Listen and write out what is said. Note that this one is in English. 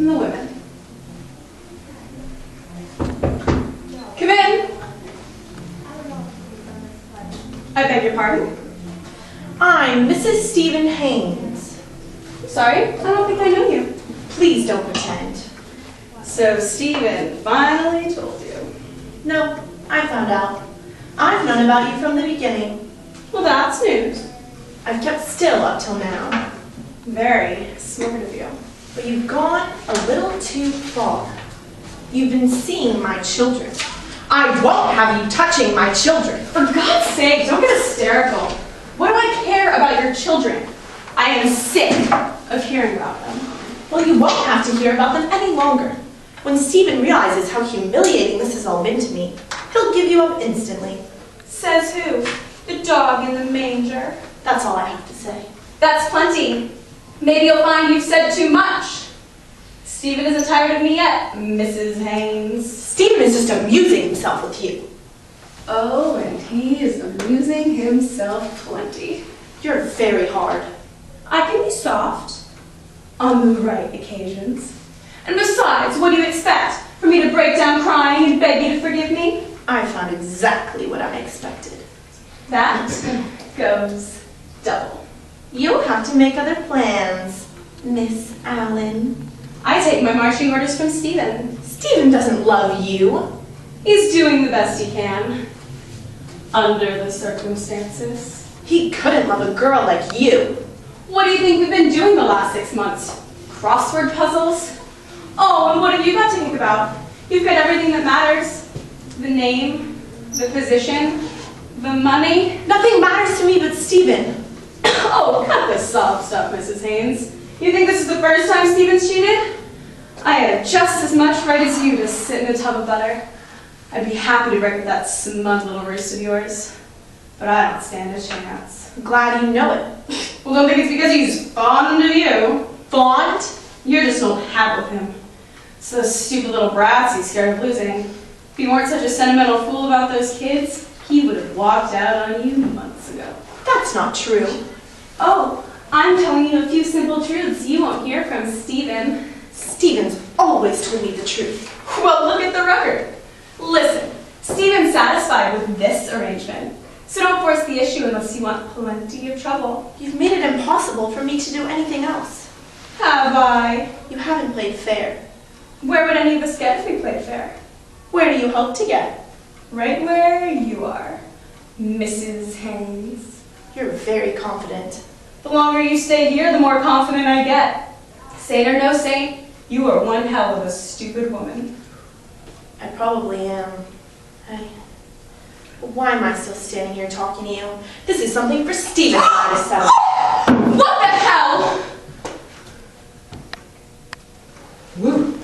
and the women. Come in. I beg your pardon? I'm Mrs. Stephen Haynes. Sorry, I don't think I know you. Please don't pretend. So Stephen finally told you. No, I found out. I've known about you from the beginning. Well, that's news. I've kept still up till now. Very smart of you. But you've gone a little too far. You've been seeing my children. I won't have you touching my children. For God's sake, don't get hysterical. What do I care about your children? I am sick of hearing about them. Well, you won't have to hear about them any longer. When Stephen realizes how humiliating this has all been to me, he'll give you up instantly. Says who? The dog in the manger. That's all I have to say. That's plenty. Maybe you'll find you've said too much. Stephen isn't tired of me yet, Mrs. Haynes. Stephen is just amusing himself with you. Oh, and he is amusing himself plenty. You're very hard. I can be soft on the right occasions. And besides, what do you expect? For me to break down crying and beg you to forgive me? I found exactly what I expected. That goes double. You'll have to make other plans, Miss Allen. I take my marching orders from Stephen. Stephen doesn't love you. He's doing the best he can. Under the circumstances. He couldn't love a girl like you. What do you think we've been doing the last 6 months? Crossword puzzles? Oh, and what have you got to think about? You've got everything that matters. The name, the position, the money. Nothing matters to me but Stephen. Oh, cut this sob stuff, Mrs. Haynes. You think this is the first time Stephen's cheated? I had just as much right as you to sit in a tub of butter. I'd be happy to break with that smug little roost of yours. But I don't stand a chance. I'm glad you know it. Well, don't think it's because he's fond of you. Fond? You're just no have with him. It's those stupid little brats he's scared of losing. If he weren't such a sentimental fool about those kids, he would have walked out on you months ago. That's not true. Oh, I'm telling you a few simple truths you won't hear from Stephen. Stephen's always told me the truth. Well, look at the record. Listen, Stephen's satisfied with this arrangement. So don't force the issue unless you want plenty of trouble. You've made it impossible for me to do anything else. Have I? You haven't played fair. Where would any of us get if we played fair? Where do you hope to get? Right where you are, Mrs. Haynes. You're very confident. The longer you stay here, the more confident I get. Saint or no saint, you are one hell of a stupid woman. I probably am. Why am I still standing here talking to you? This is something for Stephen and I to settle.